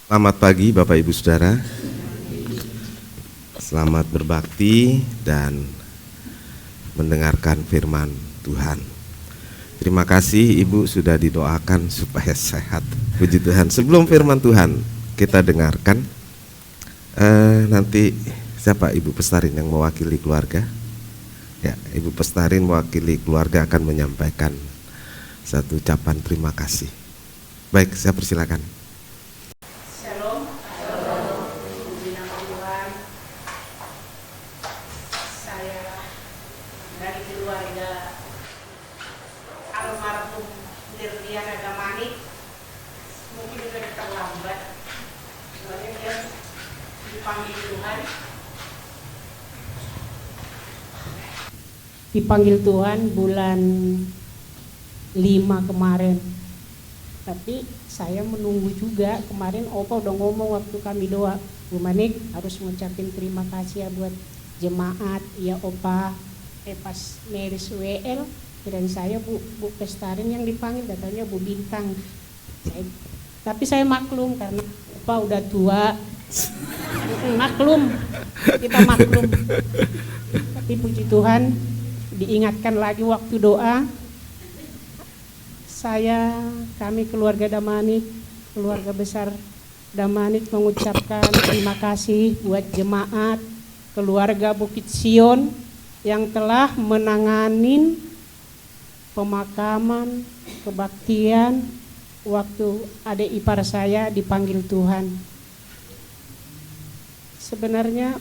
Selamat pagi Bapak Ibu Saudara. Selamat berbakti dan mendengarkan firman Tuhan. Terima kasih Ibu sudah didoakan supaya sehat. Puji Tuhan. Sebelum firman Tuhan kita dengarkan, nanti siapa Ibu Pestarin yang mewakili keluarga? Ya, Ibu Pestarin mewakili keluarga akan menyampaikan satu ucapan terima kasih. Baik, saya persilakan. Shalom, puji nama Tuhan. Saya dari keluarga almarhum Dirdiana Damanik. Mungkin sudah terlambat, soalnya dia dipanggil Tuhan. Dipanggil Tuhan bulan 5 kemarin. Tapi saya menunggu juga. Kemarin Opa udah ngomong waktu kami doa, Bu Manik harus mengucapkan terima kasih ya buat jemaat ya Opa. Pas Meris WL dan saya Bu Pestarin yang dipanggil, katanya Bu Bintang. Tapi saya maklum karena Opa udah tua. Maklum, kita maklum. Tapi puji Tuhan diingatkan lagi waktu doa. Kami keluarga Damanik, keluarga besar Damanik mengucapkan terima kasih buat jemaat keluarga Bukit Sion yang telah menanganin pemakaman, kebaktian waktu adik ipar saya dipanggil Tuhan. Sebenarnya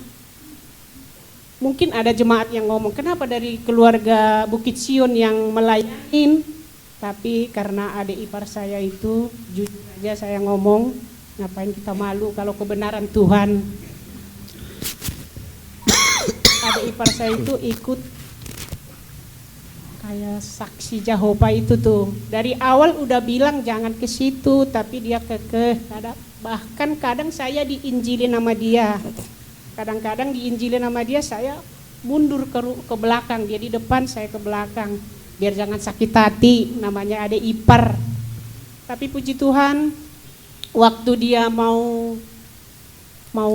mungkin ada jemaat yang ngomong, kenapa dari keluarga Bukit Sion yang melayani? Tapi karena adik ipar saya itu, jujur aja saya ngomong, ngapain kita malu kalau kebenaran Tuhan. Adik ipar saya itu ikut kayak saksi Jehovah itu tuh. Dari awal udah bilang jangan ke situ, tapi dia kekeh. Bahkan kadang saya diinjilin sama dia. Kadang-kadang diinjilin sama dia, saya mundur ke belakang, dia di depan, saya ke belakang. Biar jangan sakit hati, namanya adik ipar. Tapi puji Tuhan, waktu dia mau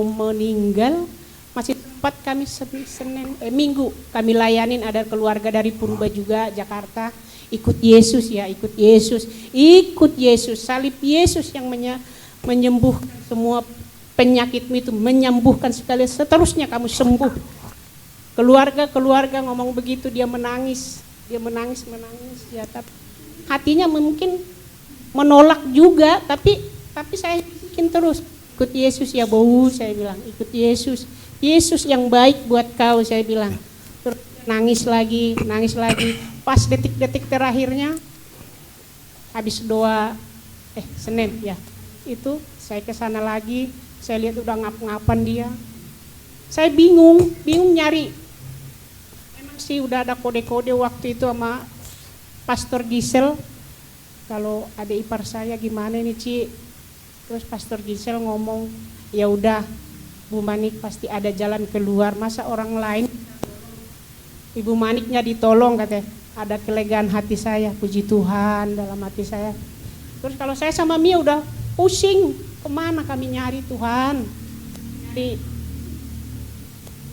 meninggal, masih sempat kami Minggu kami layanin, ada keluarga dari Purba juga Jakarta, ikut Yesus ya, ikut Yesus, salib Yesus yang menyembuhkan semua penyakitmu itu, menyembuhkan sekali, seterusnya kamu sembuh. Keluarga ngomong begitu, dia menangis ya, tapi hatinya mungkin menolak juga, tapi saya bikin terus, ikut Yesus ya Bu, saya bilang, ikut Yesus yang baik buat kau, saya bilang. Terus nangis lagi, pas detik-detik terakhirnya, habis doa, Senin ya, itu saya ke sana lagi, saya lihat udah ngap-ngapan dia, saya bingung nyari. Sih udah ada kode-kode waktu itu sama Pastor Gisel, kalau adik ipar saya gimana nih Ci. Terus Pastor Gisel ngomong, ya udah Bu Manik pasti ada jalan keluar, masa orang lain. Ibu Maniknya ditolong, katanya. Ada kelegaan hati saya, puji Tuhan dalam hati saya. Terus kalau saya sama Mia udah pusing, kemana kami nyari Tuhan, nyari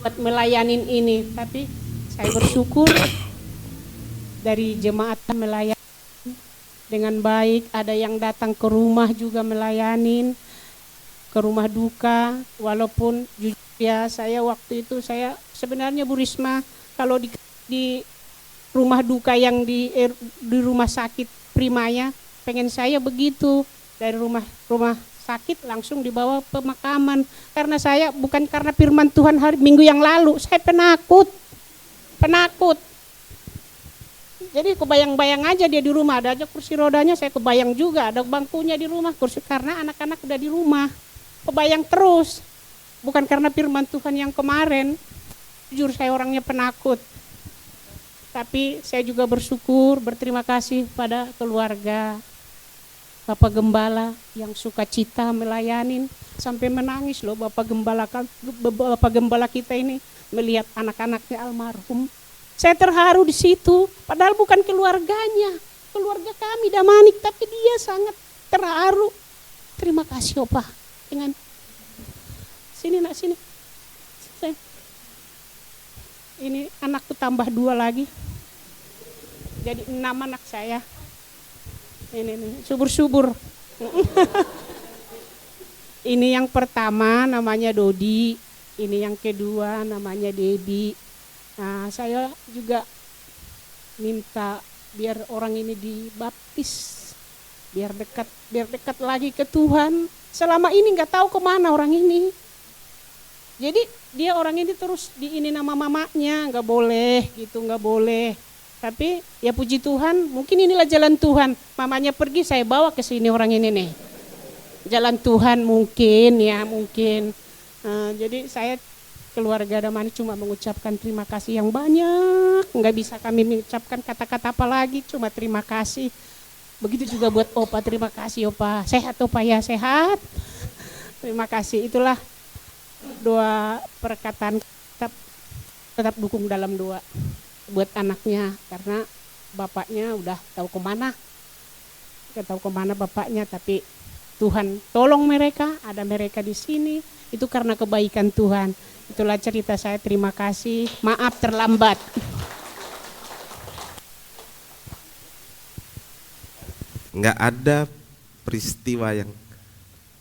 buat melayanin ini. Tapi saya bersyukur dari jemaat melayan dengan baik, ada yang datang ke rumah juga melayanin, ke rumah duka. Walaupun jujur ya, saya waktu itu saya sebenarnya Bu Risma, kalau di rumah duka yang di rumah sakit Primaya, pengen saya begitu, dari rumah sakit langsung dibawa pemakaman, karena saya bukan karena firman Tuhan hari Minggu yang lalu, saya penakut. Jadi kebayang-bayang aja dia di rumah, ada aja kursi rodanya, saya kebayang juga ada bangkunya di rumah, kursi, karena anak-anak udah di rumah. Kebayang terus. Bukan karena firman Tuhan yang kemarin. Jujur saya orangnya penakut. Tapi saya juga bersyukur, berterima kasih pada keluarga Bapak Gembala yang sukacita melayanin, sampai menangis loh Bapak Gembala kita ini melihat anak-anaknya almarhum. Saya terharu di situ, padahal bukan keluarganya, keluarga kami Damanik, tapi dia sangat terharu. Terima kasih Opa. dengan sini nak sini. Ini anakku tambah 2 lagi. Jadi 6 anak saya. Ini subur-subur. Ini yang pertama namanya Dodi. Ini yang kedua namanya Dedi. Nah, saya juga minta biar orang ini dibaptis. Biar dekat lagi ke Tuhan. Selama ini nggak tahu kemana orang ini. Jadi dia orang ini terus diini nama mamanya, nggak boleh gitu, nggak boleh. Tapi ya puji Tuhan, mungkin inilah jalan Tuhan. Mamanya pergi, saya bawa ke sini orang ini nih. Jalan Tuhan mungkin ya, mungkin. Jadi saya keluarga Damani cuma mengucapkan terima kasih yang banyak. Nggak bisa kami mengucapkan kata-kata apa lagi, cuma terima kasih. Begitu juga buat Opa, terima kasih Opa. Sehat Opa ya, sehat. Terima kasih, itulah doa perkataan, tetap dukung dalam doa buat anaknya, karena bapaknya udah tahu kemana, nggak tahu kemana bapaknya, tapi Tuhan tolong mereka, ada mereka di sini, itu karena kebaikan Tuhan. Itulah cerita saya, terima kasih, maaf terlambat. Nggak ada peristiwa yang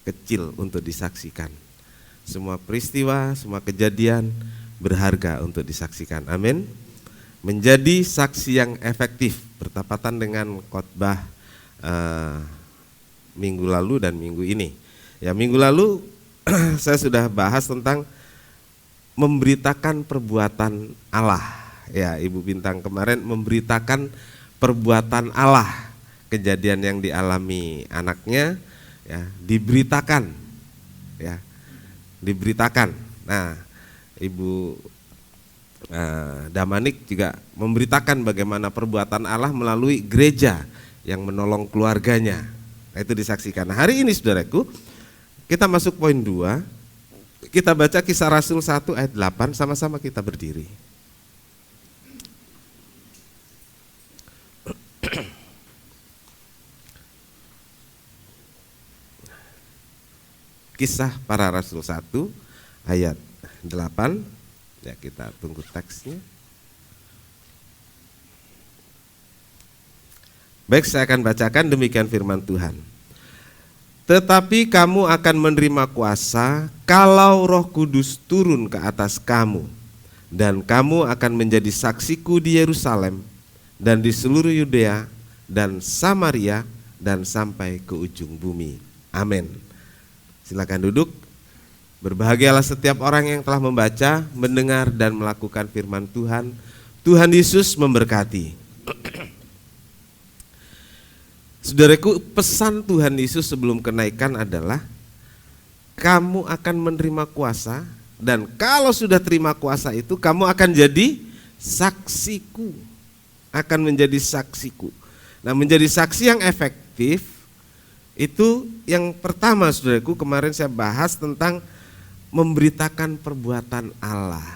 kecil untuk disaksikan. Semua peristiwa, semua kejadian berharga untuk disaksikan. Amin. Menjadi saksi yang efektif bertepatan dengan khotbah minggu lalu dan minggu ini. Ya, minggu lalu saya sudah bahas tentang memberitakan perbuatan Allah. Ya, Ibu Bintang kemarin memberitakan perbuatan Allah, kejadian yang dialami anaknya, ya, diberitakan, ya. Diberitakan. Nah, Ibu Damanik juga memberitakan bagaimana perbuatan Allah melalui gereja yang menolong keluarganya. Nah, itu disaksikan. Nah, hari ini saudaraku, kita masuk poin 2. Kita baca Kisah Rasul 1 ayat 8, sama-sama kita berdiri. Kisah Para Rasul 1 ayat 8. Ya, kita tunggu teksnya. Baik, saya akan bacakan, demikian firman Tuhan. Tetapi kamu akan menerima kuasa kalau Roh Kudus turun ke atas kamu, dan kamu akan menjadi saksiku di Yerusalem dan di seluruh Yudea dan Samaria dan sampai ke ujung bumi. Amin. Silakan duduk. Berbahagialah setiap orang yang telah membaca, mendengar dan melakukan firman Tuhan. Tuhan Yesus memberkati. Saudaraku, pesan Tuhan Yesus sebelum kenaikan adalah kamu akan menerima kuasa, dan kalau sudah terima kuasa itu kamu akan jadi saksiku. Akan menjadi saksiku. Nah, menjadi saksi yang efektif itu yang pertama, saudaraku, kemarin saya bahas tentang memberitakan perbuatan Allah.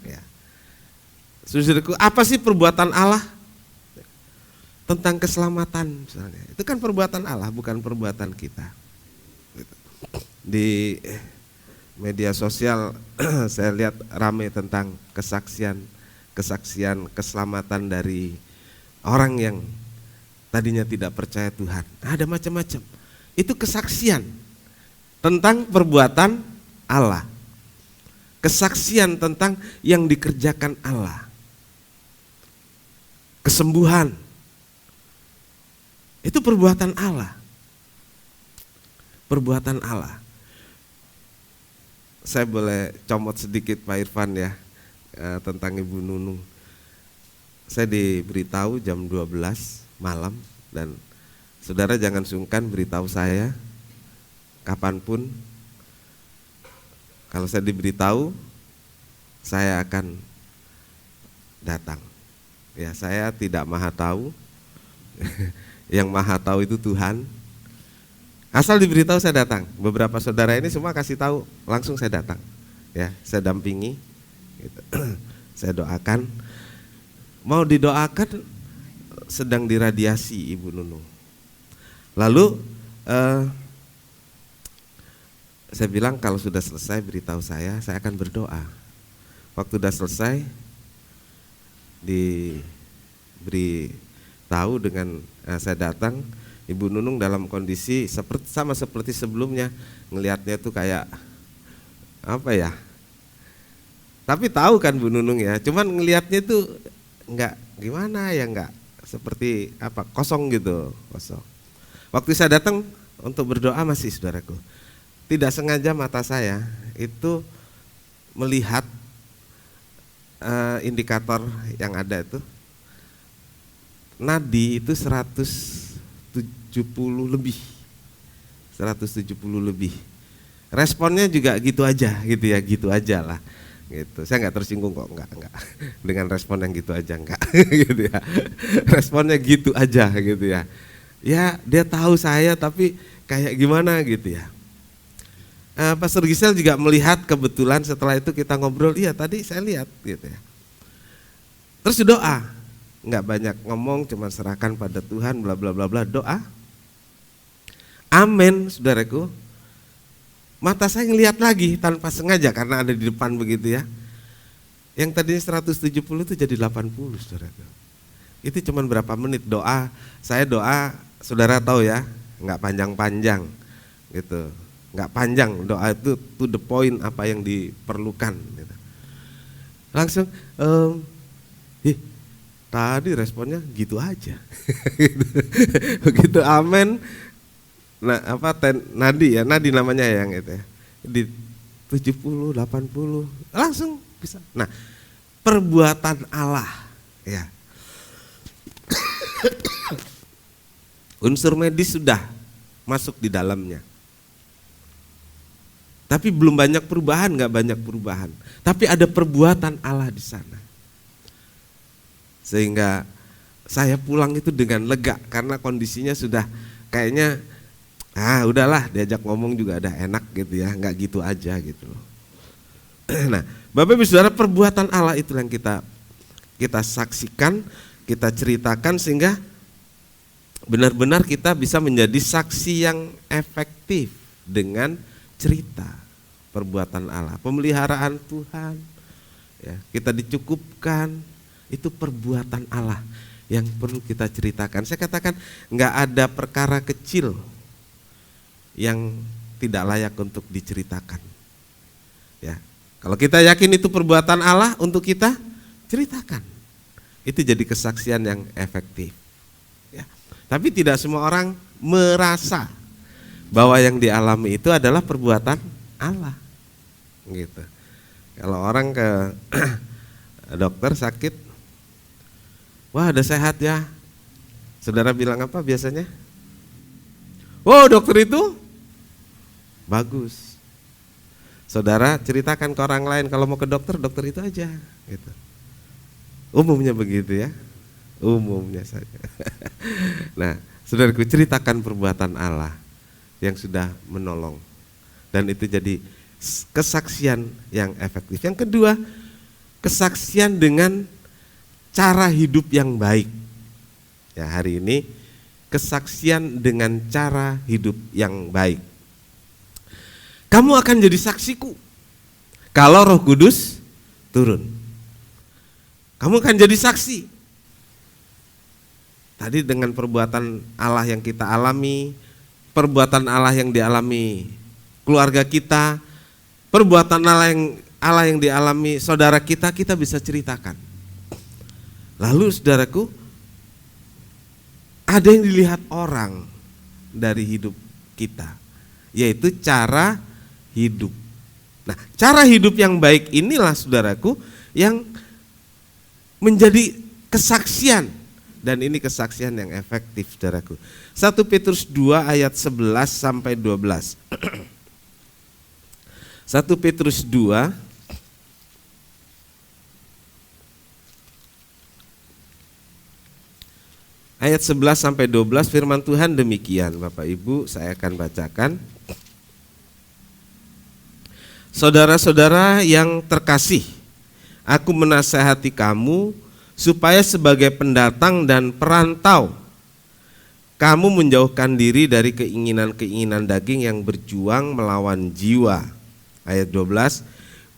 Ya. Saudaraku, apa sih perbuatan Allah? Tentang keselamatan misalnya. Itu kan perbuatan Allah, bukan perbuatan kita. Di media sosial saya lihat ramai tentang kesaksian keselamatan dari orang yang tadinya tidak percaya Tuhan. Ada macam-macam. Itu kesaksian tentang perbuatan Allah. Kesaksian tentang yang dikerjakan Allah. Kesembuhan. Itu perbuatan Allah. Perbuatan Allah. Saya boleh comot sedikit Pak Irfan ya, tentang Ibu Nunung. Saya diberitahu jam 12 malam, dan saudara jangan sungkan beritahu saya kapanpun. Kalau saya diberitahu, saya akan datang. Ya, saya tidak maha tahu. Yang maha tahu itu Tuhan. Asal diberitahu saya datang. Beberapa saudara ini semua kasih tahu, langsung saya datang. Ya, saya dampingi. Gitu. Saya doakan. Mau didoakan sedang diradiasi Ibu Nunung. Lalu Saya bilang kalau sudah selesai beritahu saya akan berdoa. Waktu sudah selesai diberi tahu dengan saya datang, Ibu Nunung dalam kondisi sama seperti sebelumnya, ngelihatnya tuh kayak apa ya? Tapi tahu kan Bu Nunung ya, cuman ngelihatnya tuh enggak gimana ya, enggak seperti apa, kosong gitu, kosong. Waktu saya datang untuk berdoa masih, saudaraku, tidak sengaja mata saya itu melihat indikator yang ada itu, nadi itu 170 lebih. Responnya juga gitu aja gitu aja lah. Gitu. Saya nggak tersinggung kok, enggak. Dengan respon yang gitu aja enggak gitu ya. Responnya gitu aja gitu ya. Ya, dia tahu saya tapi kayak gimana gitu ya. Pastor Gisel juga melihat kebetulan setelah itu kita ngobrol, iya tadi saya lihat gitu ya. Terus doa. Enggak banyak ngomong, cuma serahkan pada Tuhan bla bla bla bla, doa. Amin, saudaraku. Mata saya ngelihat lagi tanpa sengaja karena ada di depan begitu ya. Yang tadinya 170 itu jadi 80, saudaraku. Itu cuma berapa menit doa. Saya doa, saudara tahu ya, enggak panjang-panjang gitu. Enggak panjang, doa itu to the point, apa yang diperlukan gitu. Langsung tadi responnya gitu aja. Begitu amin. Nah, nadi namanya yang itu ya. Di 70, 80 langsung bisa. Nah, perbuatan Allah ya. Unsur medis sudah masuk di dalamnya. Tapi belum banyak perubahan, enggak banyak perubahan. Tapi ada perbuatan Allah di sana. Sehingga saya pulang itu dengan lega karena kondisinya sudah kayaknya udahlah, diajak ngomong juga ada enak gitu ya, enggak gitu aja gitu loh. Nah, Bapak Ibu Saudara, perbuatan Allah itu yang kita saksikan, kita ceritakan sehingga benar-benar kita bisa menjadi saksi yang efektif dengan cerita perbuatan Allah, pemeliharaan Tuhan. Ya, kita dicukupkan, itu perbuatan Allah yang perlu kita ceritakan. Saya katakan enggak ada perkara kecil yang tidak layak untuk diceritakan. Ya, kalau kita yakin itu perbuatan Allah untuk kita ceritakan, itu jadi kesaksian yang efektif. Ya, tapi tidak semua orang merasa bahwa yang dialami itu adalah perbuatan Allah. Gitu. Kalau orang ke dokter sakit, wah udah sehat ya. Saudara bilang apa biasanya? Wow, dokter itu bagus. Saudara ceritakan ke orang lain kalau mau ke dokter itu aja gitu. Umumnya begitu ya. Umumnya saja. Nah, saudaraku, ceritakan perbuatan Allah yang sudah menolong. Dan itu jadi kesaksian yang efektif. Yang kedua, kesaksian dengan cara hidup yang baik. Ya, hari ini kesaksian dengan cara hidup yang baik. Kamu akan jadi saksiku kalau Roh Kudus turun. Kamu akan jadi saksi. Tadi dengan perbuatan Allah yang kita alami, perbuatan Allah yang dialami keluarga kita, perbuatan Allah yang dialami saudara kita bisa ceritakan. Lalu saudaraku, ada yang dilihat orang dari hidup kita, yaitu cara hidup. Nah, cara hidup yang baik inilah saudaraku yang menjadi kesaksian, dan ini kesaksian yang efektif saudaraku. 1 Petrus 2 ayat 11 sampai 12. 1 Petrus 2 ayat 11 sampai 12, firman Tuhan demikian. Bapak Ibu, saya akan bacakan. Saudara-saudara yang terkasih, aku menasihati kamu supaya sebagai pendatang dan perantau kamu menjauhkan diri dari keinginan-keinginan daging yang berjuang melawan jiwa. Ayat 12,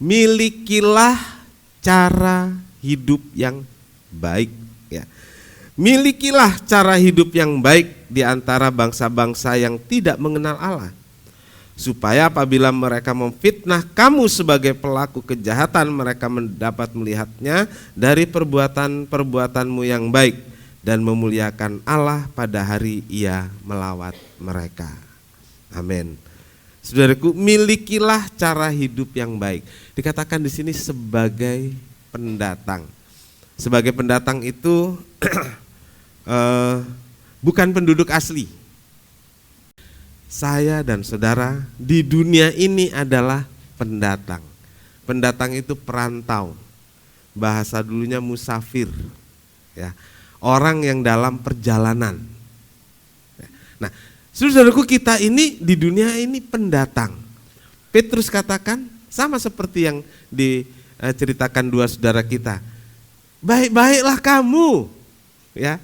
milikilah cara hidup yang baik. Ya. Milikilah cara hidup yang baik di antara bangsa-bangsa yang tidak mengenal Allah, supaya apabila mereka memfitnah kamu sebagai pelaku kejahatan, mereka mendapat melihatnya dari perbuatan-perbuatanmu yang baik dan memuliakan Allah pada hari Ia melawat mereka. Amin. Saudaraku, milikilah cara hidup yang baik. Dikatakan di sini sebagai pendatang. Sebagai pendatang itu bukan penduduk asli. Saya dan saudara di dunia ini adalah pendatang. Pendatang itu perantau. Bahasa dulunya musafir. Ya, orang yang dalam perjalanan. Nah, saudaraku, kita ini di dunia ini pendatang. Petrus katakan sama seperti yang diceritakan dua saudara kita. Baik-baiklah kamu. Ya.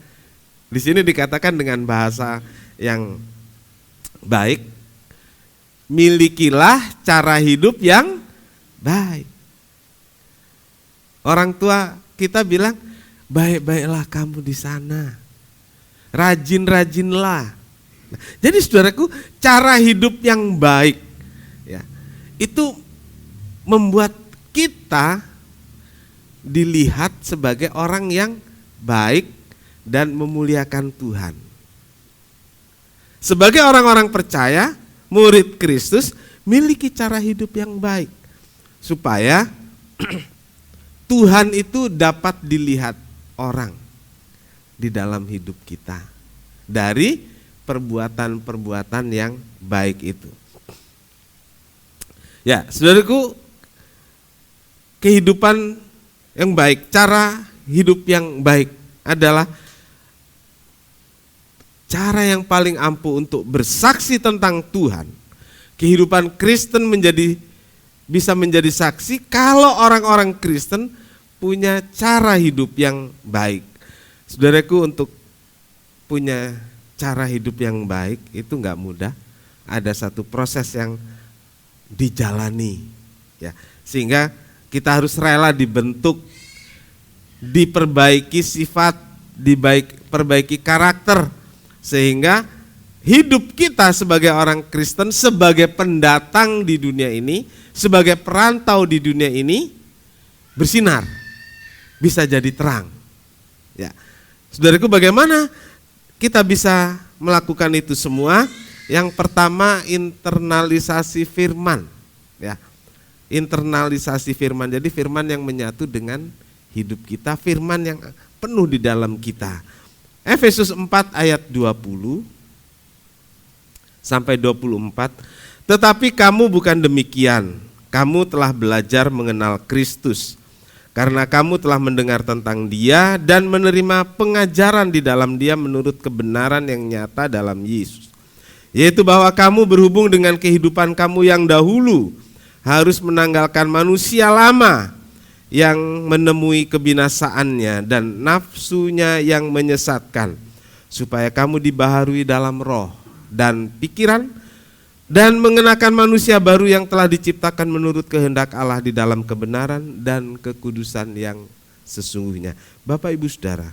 Di sini dikatakan dengan bahasa yang baik, milikilah cara hidup yang baik. Orang tua kita bilang, baik-baiklah kamu di sana, rajin-rajinlah. Jadi saudaraku, cara hidup yang baik ya, itu membuat kita dilihat sebagai orang yang baik dan memuliakan Tuhan. Sebagai orang-orang percaya, murid Kristus, miliki cara hidup yang baik supaya Tuhan itu dapat dilihat orang di dalam hidup kita dari perbuatan-perbuatan yang baik itu. Ya, saudaraku, kehidupan yang baik, cara hidup yang baik adalah cara yang paling ampuh untuk bersaksi tentang Tuhan. Kehidupan Kristen bisa menjadi saksi kalau orang-orang Kristen punya cara hidup yang baik. Saudaraku, untuk punya cara hidup yang baik itu enggak mudah. Ada satu proses yang dijalani ya, sehingga kita harus rela dibentuk, diperbaiki sifat, diperbaiki karakter, sehingga hidup kita sebagai orang Kristen, sebagai pendatang di dunia ini, sebagai perantau di dunia ini, bersinar, bisa jadi terang. Ya, saudaraku, bagaimana kita bisa melakukan itu semua? Yang pertama, internalisasi firman. Ya, internalisasi firman. Jadi firman yang menyatu dengan hidup kita, firman yang penuh di dalam kita. Efesus 4 ayat 20 sampai 24. Tetapi kamu bukan demikian. Kamu telah belajar mengenal Kristus, karena kamu telah mendengar tentang Dia dan menerima pengajaran di dalam Dia menurut kebenaran yang nyata dalam Yesus. Yaitu bahwa kamu berhubung dengan kehidupan kamu yang dahulu harus menanggalkan manusia lama yang menemui kebinasaannya dan nafsunya yang menyesatkan, supaya kamu dibaharui dalam roh dan pikiran dan mengenakan manusia baru yang telah diciptakan menurut kehendak Allah di dalam kebenaran dan kekudusan yang sesungguhnya. Bapak Ibu Saudara,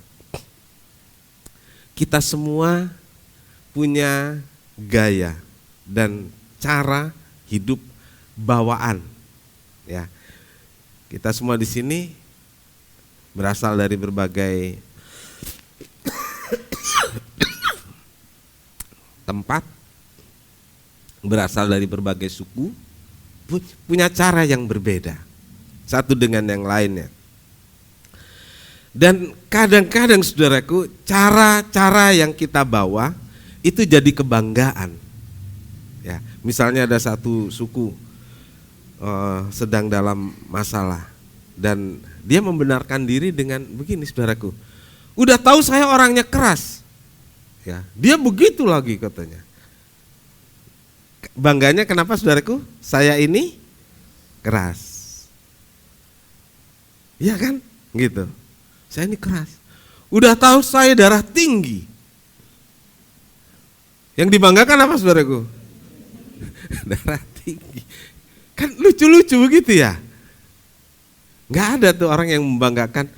kita semua punya gaya dan cara hidup bawaan ya. Kita semua di sini berasal dari berbagai tempat, berasal dari berbagai suku, punya cara yang berbeda satu dengan yang lainnya. Dan kadang-kadang saudaraku, cara-cara yang kita bawa itu jadi kebanggaan. Ya, misalnya ada satu suku sedang dalam masalah dan dia membenarkan diri dengan begini, saudaraku, udah tahu saya orangnya keras, ya dia begitu lagi katanya. Bangganya kenapa, saudaraku? Saya ini keras, ya kan, gitu. Saya ini keras. Udah tahu saya darah tinggi, Yang dibanggakan apa saudaraku? Darah tinggi. Kan lucu-lucu begitu ya. Nggak ada tuh orang yang membanggakan,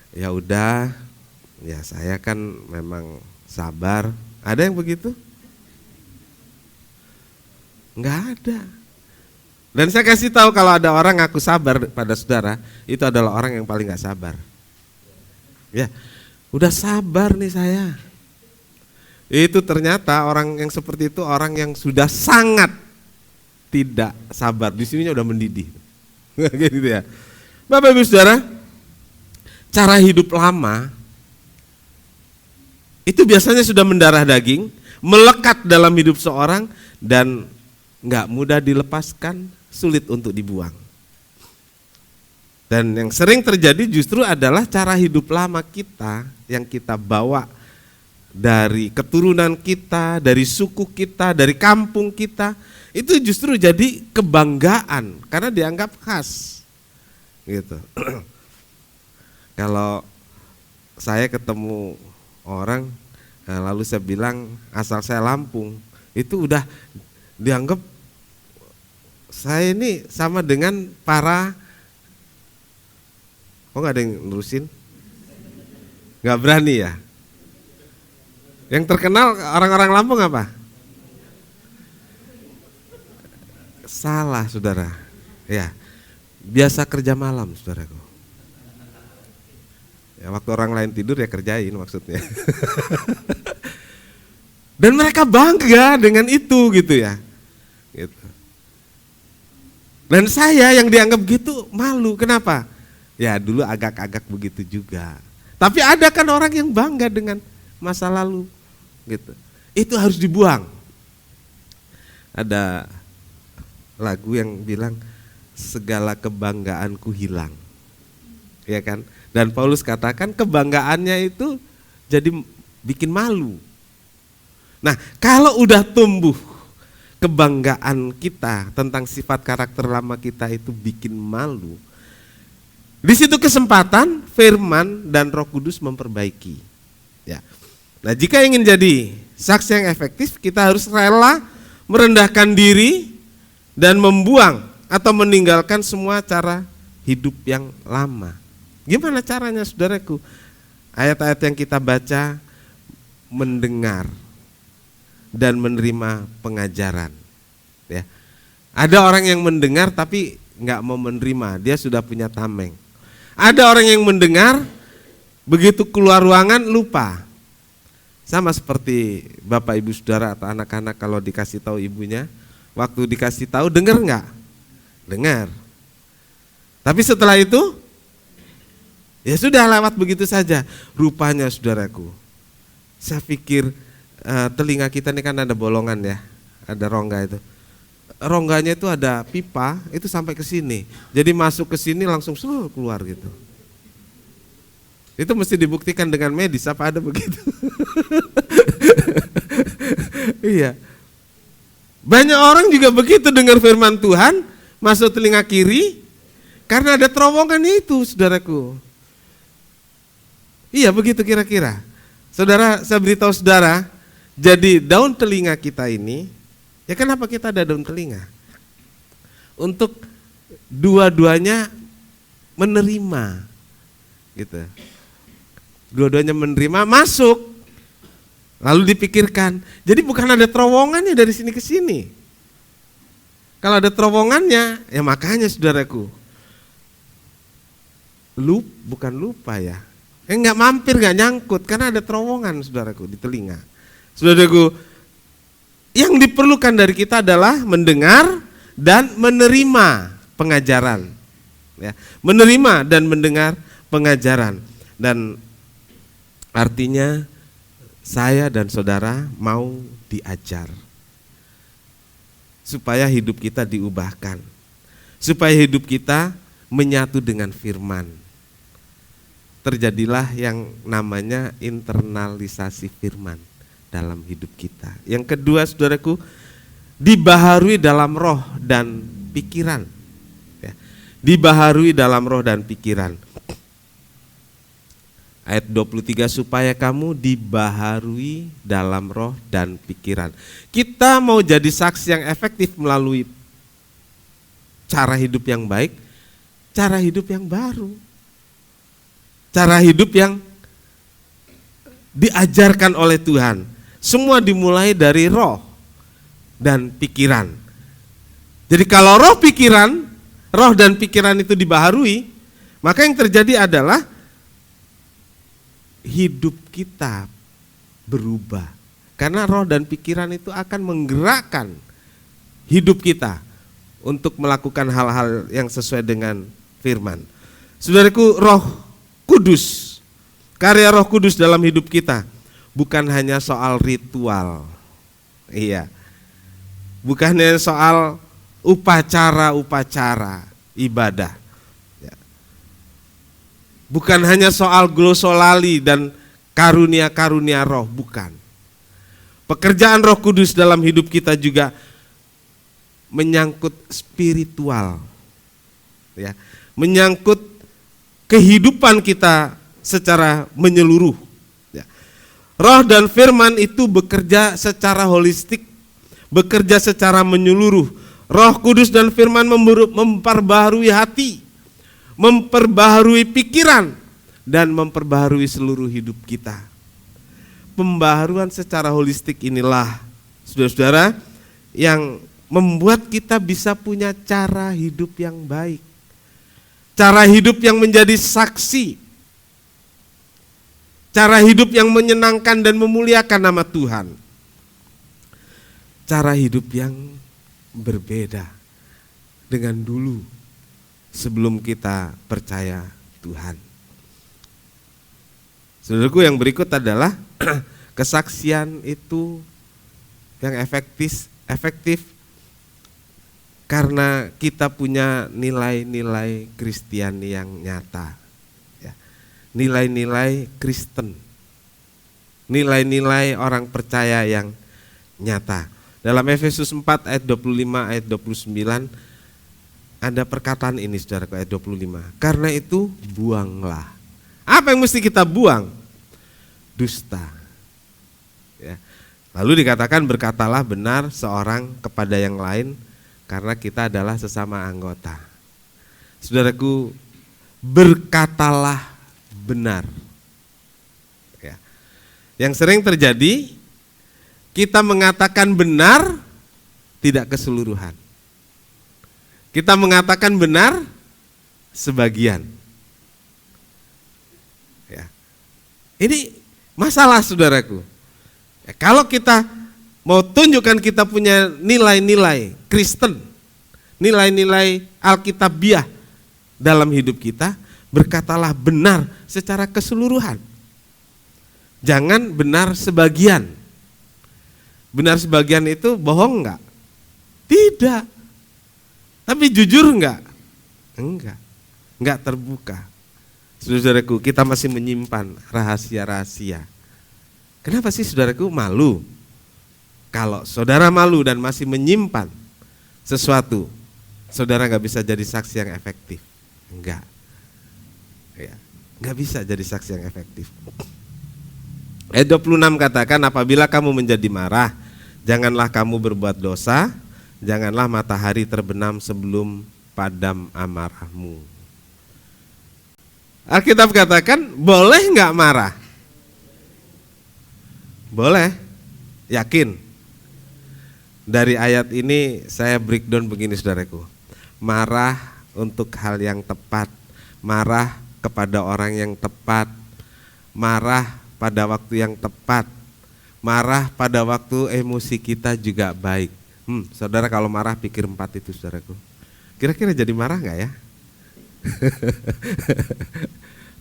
ya udah, ya saya kan memang sabar. Ada yang begitu? Nggak ada. Dan saya kasih tahu kalau ada orang ngaku sabar pada saudara, itu adalah orang yang paling nggak sabar. Ya, udah sabar nih saya. Itu ternyata orang yang seperti itu orang yang sudah sangat tidak sabar. Di sininya udah mendidih. Gitu ya. Bapak Ibu Saudara, cara hidup lama itu biasanya sudah mendarah daging, melekat dalam hidup seorang dan nggak mudah dilepaskan, sulit untuk dibuang. Dan yang sering terjadi justru adalah cara hidup lama kita yang kita bawa dari keturunan kita, dari suku kita, dari kampung kita, itu justru jadi kebanggaan karena dianggap khas. Gitu. Kalau saya ketemu orang lalu saya bilang asal saya Lampung, itu udah dianggap saya ini sama dengan para, kok nggak ada yang nerusin? Nggak berani ya? Yang terkenal orang-orang Lampung apa? Salah saudara, ya biasa kerja malam saudaraku. Ya, waktu orang lain tidur ya kerjain maksudnya. Dan mereka bangga dengan itu gitu ya. Gitu. Dan saya yang dianggap gitu malu, kenapa? Ya dulu agak-agak begitu juga. Tapi ada kan orang yang bangga dengan masa lalu gitu. Itu harus dibuang. Ada lagu yang bilang segala kebanggaanku hilang. Ya kan? Dan Paulus katakan kebanggaannya itu jadi bikin malu. Nah, kalau udah tumbuh kebanggaan kita tentang sifat karakter lama kita itu bikin malu, di situ kesempatan firman dan Roh Kudus memperbaiki. Ya. Nah, jika ingin jadi saksi yang efektif, kita harus rela merendahkan diri dan membuang atau meninggalkan semua cara hidup yang lama. Gimana caranya saudaraku? Ayat-ayat yang kita baca, mendengar dan menerima pengajaran. Ya. Ada orang yang mendengar tapi nggak mau menerima, dia sudah punya tameng. Ada orang yang mendengar, begitu keluar ruangan lupa. Sama seperti bapak ibu saudara atau anak-anak kalau dikasih tahu ibunya, waktu dikasih tahu dengar nggak? Dengar. Tapi setelah itu, ya sudah lewat begitu saja. Rupanya saudaraku, saya pikir telinga kita ini kan ada bolongan ya, ada rongga itu. Rongganya itu ada pipa, itu sampai ke sini. Jadi masuk ke sini langsung keluar gitu. Itu mesti dibuktikan dengan medis, apa ada begitu? Iya. Banyak orang juga begitu dengar firman Tuhan, masuk telinga kiri, karena ada terowongan itu, saudaraku. Iya begitu kira-kira. Saudara, saya beritahu saudara, jadi daun telinga kita ini, ya kenapa kita ada daun telinga? Untuk dua-duanya menerima, gitu. Dua-duanya menerima, masuk, lalu dipikirkan. Jadi bukan ada terowongannya dari sini ke sini. Kalau ada terowongannya, ya makanya saudaraku, bukan lupa ya. Enggak mampir, enggak nyangkut karena ada terowongan saudaraku di telinga. Saudaraku, yang diperlukan dari kita adalah mendengar dan menerima pengajaran. Ya, menerima dan mendengar pengajaran. Dan artinya saya dan saudara mau diajar supaya hidup kita diubahkan, supaya hidup kita menyatu dengan firman. Terjadilah yang namanya internalisasi firman dalam hidup kita. Yang kedua saudaraku, dibaharui dalam roh dan pikiran. Ya, dibaharui dalam roh dan pikiran. Ayat 23, supaya kamu dibaharui dalam roh dan pikiran. Kita mau jadi saksi yang efektif melalui cara hidup yang baik, cara hidup yang baru, cara hidup yang diajarkan oleh Tuhan. Semua dimulai dari roh dan pikiran. Jadi kalau roh dan pikiran itu dibaharui, maka yang terjadi adalah hidup kita berubah. Karena roh dan pikiran itu akan menggerakkan hidup kita untuk melakukan hal-hal yang sesuai dengan firman. Saudaraku, Roh Kudus, karya Roh Kudus dalam hidup kita bukan hanya soal ritual. Iya. Bukan hanya soal upacara-upacara ibadah. Bukan hanya soal glosolali dan karunia-karunia roh, bukan. Pekerjaan Roh Kudus dalam hidup kita juga menyangkut spiritual, ya, menyangkut kehidupan kita secara menyeluruh. Ya. Roh dan firman itu bekerja secara holistik, bekerja secara menyeluruh. Roh Kudus dan firman memperbaharui hati, memperbaharui pikiran, dan memperbaharui seluruh hidup kita. Pembaharuan secara holistik inilah, saudara-saudara, yang membuat kita bisa punya cara hidup yang baik, cara hidup yang menjadi saksi, cara hidup yang menyenangkan dan memuliakan nama Tuhan, cara hidup yang berbeda dengan dulu sebelum kita percaya Tuhan. Saudaraku, yang berikut adalah kesaksian itu yang efektif karena kita punya nilai-nilai Kristiani yang nyata, ya. Nilai-nilai Kristen, nilai-nilai orang percaya yang nyata. Dalam Efesus 4 ayat 25 ayat 29 ada perkataan ini, saudaraku, ayat 25. Karena itu buanglah. Apa yang mesti kita buang? Dusta. Ya. Lalu dikatakan berkatalah benar seorang kepada yang lain karena kita adalah sesama anggota. Saudaraku, berkatalah benar. Ya. Yang sering terjadi, kita mengatakan benar tidak keseluruhan. Kita mengatakan benar sebagian. Ya. Ini masalah, saudaraku. Ya, kalau kita mau tunjukkan kita punya nilai-nilai Kristen, nilai-nilai Alkitabiah dalam hidup kita, berkatalah benar secara keseluruhan. Jangan benar sebagian. Benar sebagian itu bohong enggak? Tidak. Tapi jujur enggak? Enggak. Enggak terbuka. Saudaraku, kita masih menyimpan rahasia-rahasia. Kenapa sih, saudaraku, malu? Kalau saudara malu dan masih menyimpan sesuatu, saudara enggak bisa jadi saksi yang efektif. Enggak. Ya, enggak bisa jadi saksi yang efektif. Ayat 26 katakan, apabila kamu menjadi marah, janganlah kamu berbuat dosa, janganlah matahari terbenam sebelum padam amarahmu. Alkitab katakan, boleh enggak marah? Boleh. Yakin? Dari ayat ini saya breakdown begini, saudaraku. Marah untuk hal yang tepat, marah kepada orang yang tepat, marah pada waktu yang tepat, marah pada waktu emosi kita juga baik. Saudara kalau marah pikir 4 itu, saudaraku. Kira-kira jadi marah enggak ya?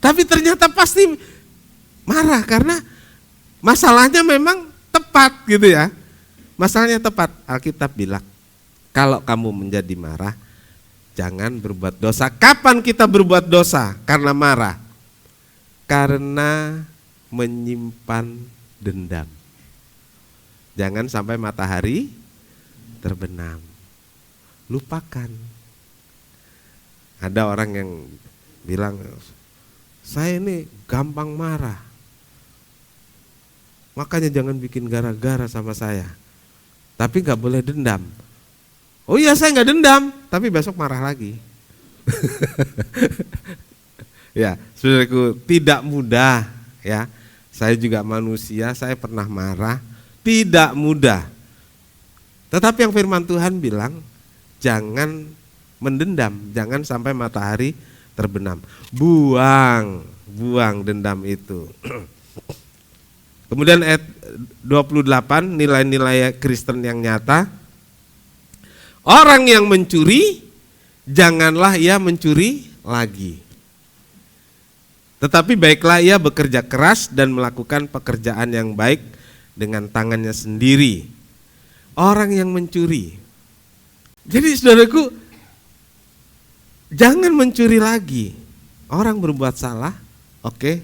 Tapi ternyata pasti marah karena masalahnya memang tepat gitu ya. Masalahnya tepat. Alkitab bilang, kalau kamu menjadi marah, jangan berbuat dosa. Kapan kita berbuat dosa karena marah? Karena menyimpan dendam. Jangan sampai matahari terbenam. Lupakan. Ada orang yang bilang, saya ini gampang marah. Makanya jangan bikin gara-gara sama saya. Tapi nggak boleh dendam. Oh iya, saya nggak dendam, tapi besok marah lagi. Ya, saudaraku, tidak mudah ya. Saya juga manusia, saya pernah marah, tidak mudah. Tetapi yang firman Tuhan bilang, jangan mendendam, jangan sampai matahari terbenam. Buang dendam itu. Kemudian ayat 28, nilai-nilai Kristen yang nyata. Orang yang mencuri, janganlah ia mencuri lagi. Tetapi baiklah ia bekerja keras dan melakukan pekerjaan yang baik dengan tangannya sendiri. Orang yang mencuri. Jadi saudaraku, jangan mencuri lagi. Orang berbuat salah, oke,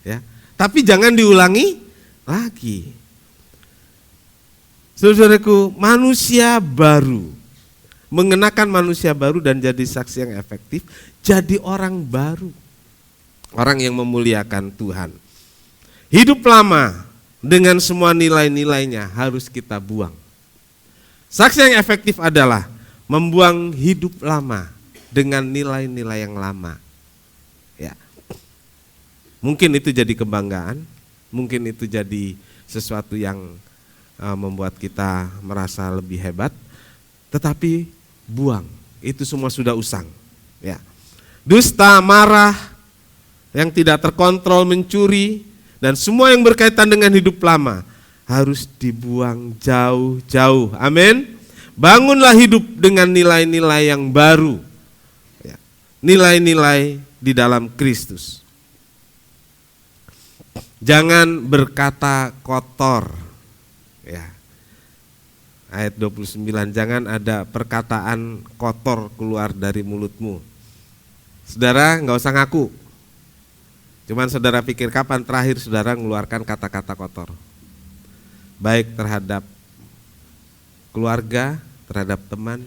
ya. Tapi jangan diulangi lagi. Saudaraku, manusia baru, mengenakan manusia baru dan jadi saksi yang efektif, jadi orang baru, orang yang memuliakan Tuhan. Hidup lama dengan semua nilai-nilainya harus kita buang. Saksi yang efektif adalah membuang hidup lama dengan nilai-nilai yang lama. Ya. Mungkin itu jadi kebanggaan, mungkin itu jadi sesuatu yang membuat kita merasa lebih hebat, tetapi buang, itu semua sudah usang. Ya. Dusta, marah, yang tidak terkontrol, mencuri, dan semua yang berkaitan dengan hidup lama harus dibuang jauh-jauh. Amin. Bangunlah hidup dengan nilai-nilai yang baru. Ya. Nilai-nilai di dalam Kristus. Jangan berkata kotor. Ya. Ayat 29, jangan ada perkataan kotor keluar dari mulutmu. Saudara nggak usah ngaku. Cuman saudara pikir kapan terakhir saudara mengeluarkan kata-kata kotor. Baik terhadap keluarga, terhadap teman.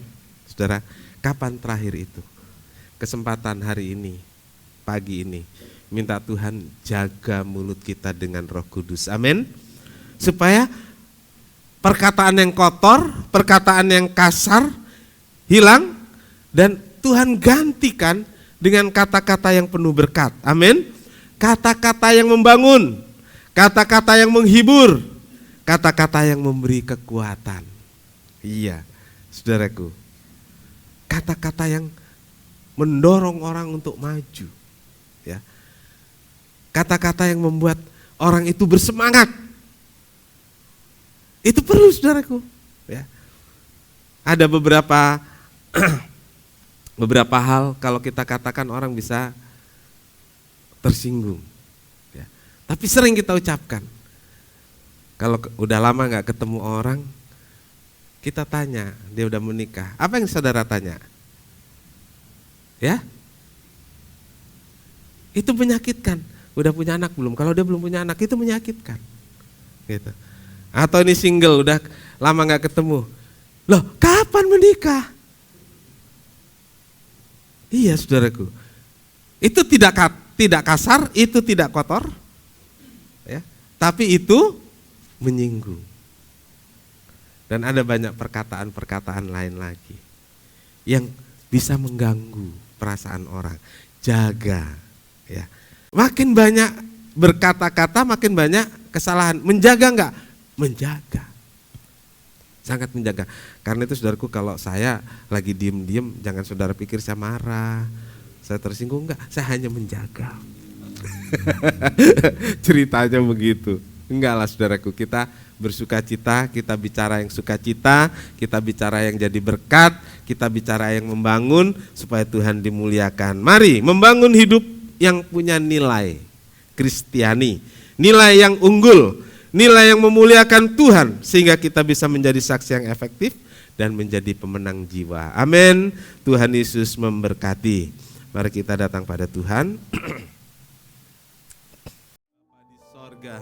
Saudara, kapan terakhir itu? Kesempatan hari ini, pagi ini. Minta Tuhan jaga mulut kita dengan Roh Kudus. Amin. Supaya perkataan yang kotor, perkataan yang kasar hilang dan Tuhan gantikan dengan kata-kata yang penuh berkat. Amin. Kata-kata yang membangun, kata-kata yang menghibur, kata-kata yang memberi kekuatan. Iya, saudaraku. Kata-kata yang mendorong orang untuk maju. Ya. Kata-kata yang membuat orang itu bersemangat. Itu perlu, saudaraku. Ya. Ada beberapa beberapa hal kalau kita katakan orang bisa tersinggung. Ya. Tapi sering kita ucapkan. Kalau udah lama nggak ketemu orang, kita tanya, dia udah menikah. Apa yang saudara tanya? Ya? Itu menyakitkan. Udah punya anak belum? Kalau dia belum punya anak itu menyakitkan. Gitu. Atau ini single, udah lama nggak ketemu. Loh, kapan menikah? Iya, saudaraku. Itu tidak kasar, itu tidak kotor. Ya. Tapi itu menyinggung. Dan ada banyak perkataan-perkataan lain lagi yang bisa mengganggu perasaan orang. Jaga, ya. Makin banyak berkata-kata, makin banyak kesalahan. Menjaga enggak? Menjaga. Sangat menjaga. Karena itu saudaraku, kalau saya lagi diem-diem, jangan saudara pikir saya marah, saya tersinggung, enggak. Saya hanya menjaga. Ceritanya begitu. Enggak lah saudaraku, kita bersukacita, kita bicara yang sukacita, kita bicara yang jadi berkat, kita bicara yang membangun supaya Tuhan dimuliakan. Mari membangun hidup yang punya nilai Kristiani, nilai yang unggul, nilai yang memuliakan Tuhan sehingga kita bisa menjadi saksi yang efektif dan menjadi pemenang jiwa. Amin. Tuhan Yesus memberkati. Mari kita datang pada Tuhan. Di sorga.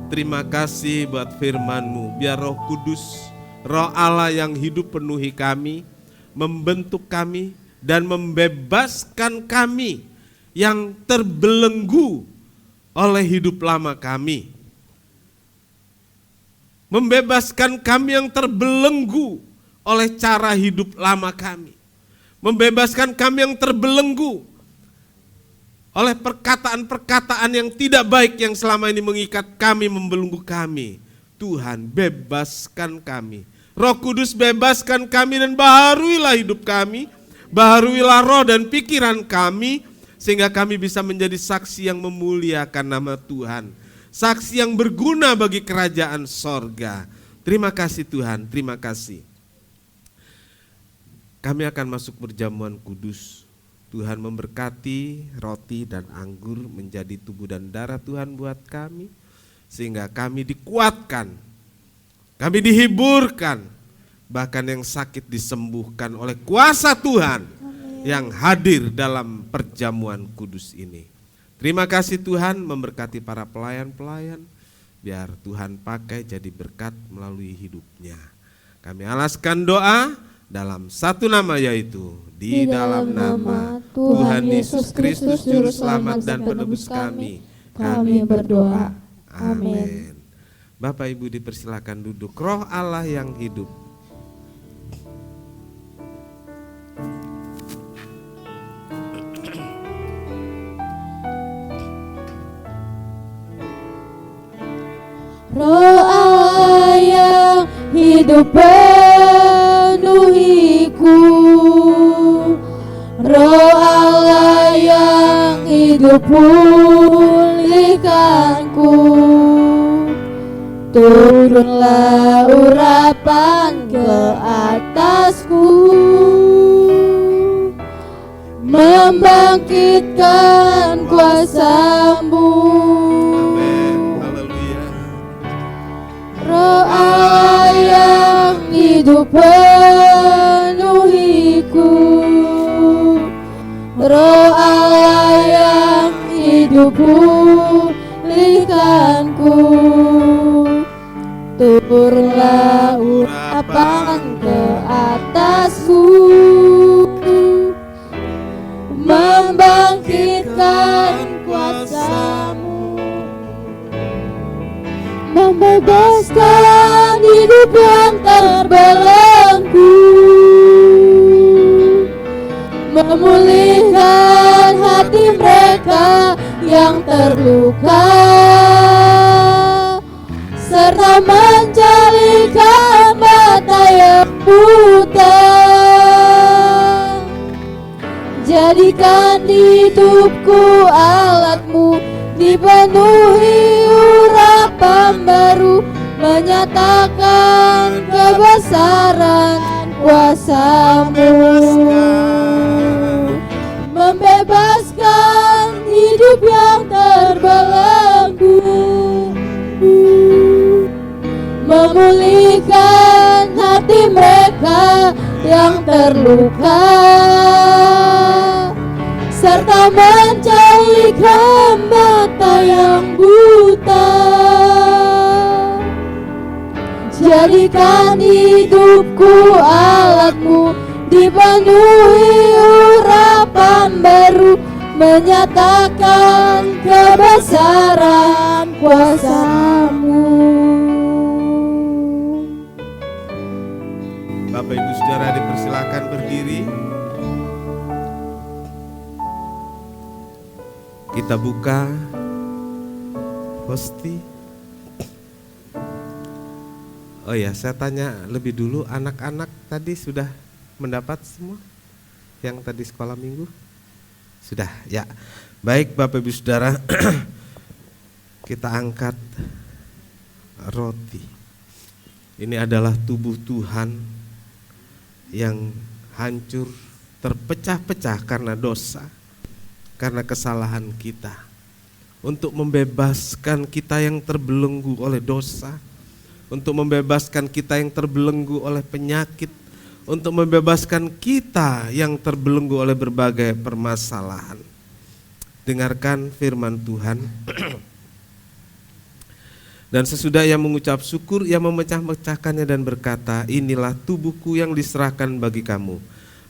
Terima kasih buat firman-Mu. Biar Roh Kudus, Roh Allah yang hidup penuhi kami, membentuk kami dan membebaskan kami yang terbelenggu oleh hidup lama kami. Membebaskan kami yang terbelenggu oleh cara hidup lama kami. Membebaskan kami yang terbelenggu oleh perkataan-perkataan yang tidak baik yang selama ini mengikat kami, membelenggu kami. Tuhan, bebaskan kami. Roh Kudus, bebaskan kami dan baharuilah hidup kami, baharuilah roh dan pikiran kami, sehingga kami bisa menjadi saksi yang memuliakan nama Tuhan. Saksi yang berguna bagi kerajaan sorga. Terima kasih Tuhan, terima kasih. Kami akan masuk perjamuan kudus. Tuhan memberkati roti dan anggur menjadi tubuh dan darah Tuhan buat kami, sehingga kami dikuatkan, kami dihiburkan, bahkan yang sakit disembuhkan oleh kuasa Tuhan yang hadir dalam perjamuan kudus ini. Terima kasih Tuhan, memberkati para pelayan-pelayan, biar Tuhan pakai jadi berkat melalui hidupnya. Kami alaskan doa dalam satu nama, yaitu di dalam nama Tuhan Yesus Kristus Juru Selamat dan Penebus kami berdoa. Amin. Bapak Ibu dipersilakan duduk. Roh Allah yang hidup, Roh Allah yang hidup penuhiku, Roh Allah yang hidup pulihkanku. Turunlah urapan ke atasku, membangkitkan kuasa-Mu. Roh Allah yang hidup penuhiku, Roh Allah yang hidup pulihkanku. Turunlah urapan ke atasku, membangkitkan kuasa-Mu, membebaskan hidup yang terbelenggu, memulihkan hati mereka yang terluka, serta menjalikan mata yang buta. Jadikan hidupku alat-Mu, dipenuhi urapan baru, menyatakan kebesaran kuasa-Mu, membebaskan hidup yang terbelenggu, memulihkan hati mereka yang terluka, serta menjadikan mata yang buta. Jadikan hidupku alat-Mu, dipenuhi urapan baru, menyatakan kebesaran kuasa-Mu. Bapak Ibu Saudara dipersilakan berdiri. Kita buka hosti. Oh ya, saya tanya lebih dulu, anak-anak tadi sudah mendapat semua yang tadi sekolah minggu? Sudah, ya. Baik Bapak Ibu Saudara, kita angkat roti. Ini adalah tubuh Tuhan yang hancur, terpecah-pecah karena dosa, karena kesalahan kita, untuk membebaskan kita yang terbelenggu oleh dosa, untuk membebaskan kita yang terbelenggu oleh penyakit, untuk membebaskan kita yang terbelenggu oleh berbagai permasalahan. Dengarkan firman Tuhan. Dan sesudah ia mengucap syukur, ia memecah-mecahkannya dan berkata, inilah tubuhku yang diserahkan bagi kamu.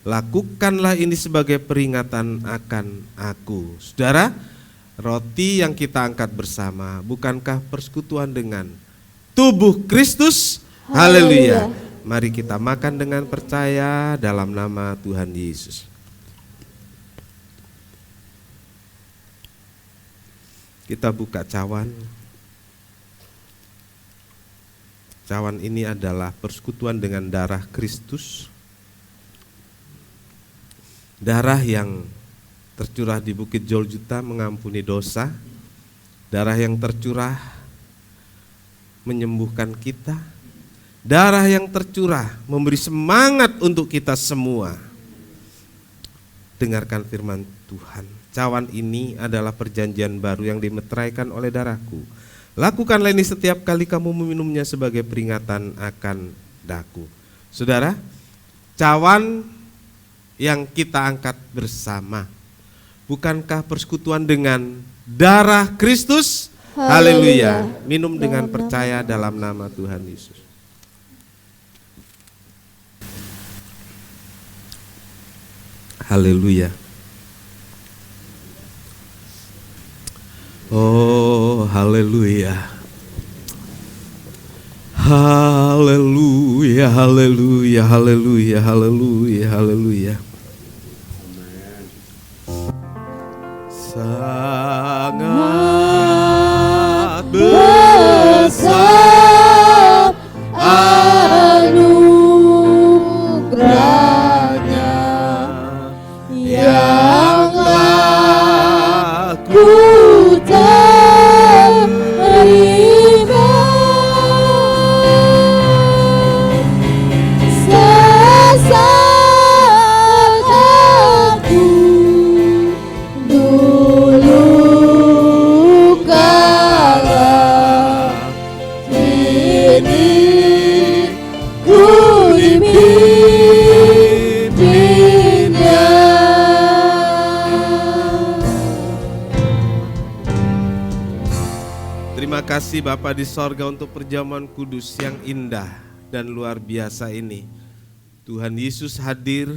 Lakukanlah ini sebagai peringatan akan aku. Saudara, roti yang kita angkat bersama bukankah persekutuan dengan tubuh Kristus? Haleluya. Mari kita makan dengan percaya dalam nama Tuhan Yesus. Kita buka cawan. Cawan ini adalah persekutuan dengan darah Kristus. Darah yang tercurah di Bukit Golgota mengampuni dosa. Darah yang tercurah menyembuhkan kita. Darah yang tercurah memberi semangat untuk kita semua. Dengarkan firman Tuhan. Cawan ini adalah perjanjian baru yang dimeteraikan oleh darahku. Lakukanlah ini setiap kali kamu meminumnya sebagai peringatan akan daku. Saudara, cawan yang kita angkat bersama, bukankah persekutuan dengan darah Kristus? Haleluya. Minum dengan percaya dalam nama Tuhan Yesus. Haleluya. Oh, haleluya. Haleluya, haleluya, haleluya, haleluya, haleluya. Sangat besar anugerahnya yang aku terima. Sesaat aku dulu kalah, kini ku dipimpinnya. Terima kasih Bapa di sorga untuk perjamuan kudus yang indah dan luar biasa ini. Tuhan Yesus hadir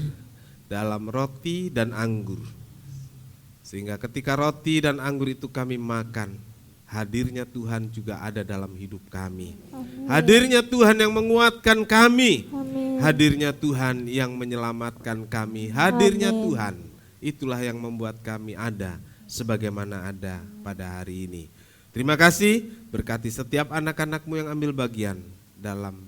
dalam roti dan anggur. Sehingga ketika roti dan anggur itu kami makan, hadirnya Tuhan juga ada dalam hidup kami. Amin. Hadirnya Tuhan yang menguatkan kami. Amin. Hadirnya Tuhan yang menyelamatkan kami. Hadirnya Amin. Tuhan, itulah yang membuat kami ada sebagaimana ada pada hari ini. Terima kasih, berkati setiap anak-anak-Mu yang ambil bagian dalam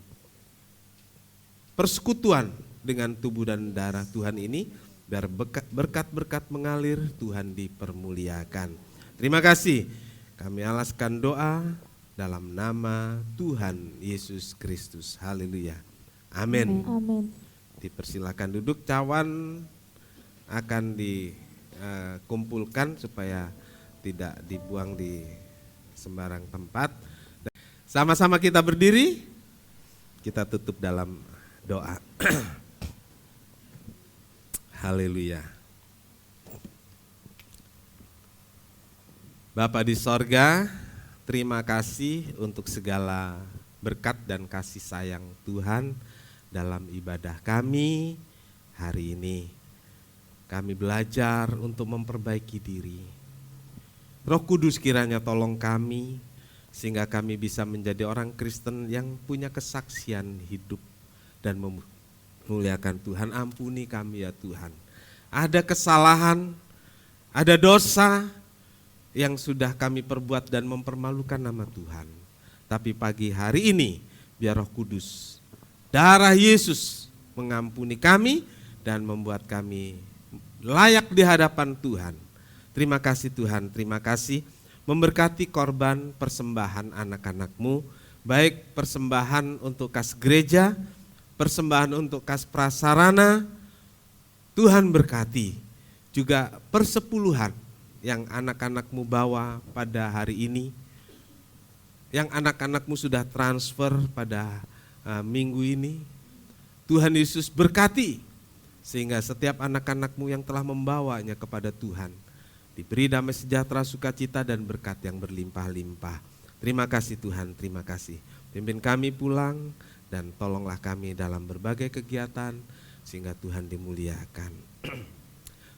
persekutuan dengan tubuh dan darah Tuhan ini, biar berkat-berkat mengalir, Tuhan dipermuliakan. Terima kasih, kami alaskan doa dalam nama Tuhan Yesus Kristus. Haleluya. Amin. Amin. Dipersilakan duduk, cawan akan dikumpulkan supaya tidak dibuang di sembarang tempat. Sama-sama kita berdiri, kita tutup dalam doa. Haleluya. Bapa di sorga, terima kasih untuk segala berkat dan kasih sayang Tuhan dalam ibadah kami hari ini. Kami belajar untuk memperbaiki diri. Roh Kudus kiranya tolong kami sehingga kami bisa menjadi orang Kristen yang punya kesaksian hidup dan memuliakan Tuhan. Ampuni kami ya Tuhan. Ada kesalahan, ada dosa yang sudah kami perbuat dan mempermalukan nama Tuhan. Tapi pagi hari ini biar Roh Kudus, darah Yesus mengampuni kami dan membuat kami layak di hadapan Tuhan. Terima kasih Tuhan, terima kasih memberkati korban persembahan anak-anak-Mu, baik persembahan untuk kas gereja, persembahan untuk kas prasarana. Tuhan berkati juga persepuluhan yang anak-anak-Mu bawa pada hari ini, yang anak-anak-Mu sudah transfer pada minggu ini. Tuhan Yesus berkati sehingga setiap anak-anak-Mu yang telah membawanya kepada Tuhan diberi damai sejahtera, sukacita dan berkat yang berlimpah-limpah. Terima kasih Tuhan, terima kasih. Pimpin kami pulang dan tolonglah kami dalam berbagai kegiatan, sehingga Tuhan dimuliakan.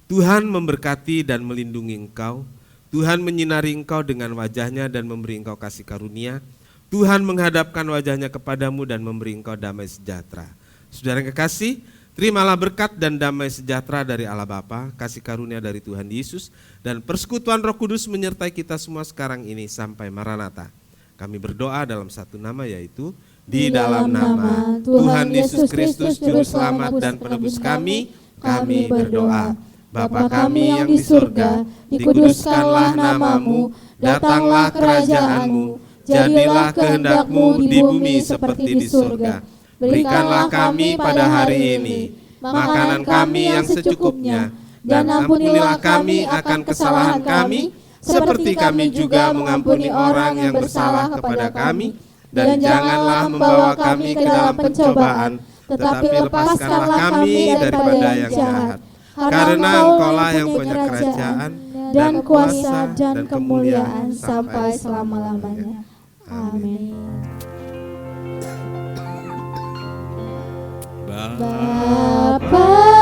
Tuhan memberkati dan melindungi engkau. Tuhan menyinari engkau dengan wajahnya dan memberi engkau kasih karunia. Tuhan menghadapkan wajahnya kepadamu dan memberi engkau damai sejahtera. Saudara yang kekasih, terimalah berkat dan damai sejahtera dari Allah Bapa, kasih karunia dari Tuhan Yesus, dan persekutuan Roh Kudus menyertai kita semua sekarang ini sampai Maranatha. Kami berdoa dalam satu nama, yaitu di dalam nama Tuhan Yesus Kristus, Juru Selamat dan Penebus kami berdoa. Bapa kami yang di surga, dikuduskanlah namamu, datanglah kerajaanmu, jadilah kehendak-Mu di bumi seperti di surga. Berikanlah kami pada hari ini makanan kami yang secukupnya, dan ampunilah kami akan kesalahan kami, seperti kami juga mengampuni orang yang bersalah kepada kami. Dan janganlah membawa kami ke dalam pencobaan, tetapi lepaskanlah kami daripada yang jahat. Karena Engkaulah yang punya kerajaan dan kuasa dan kemuliaan sampai selama-lamanya. Amin. Bapa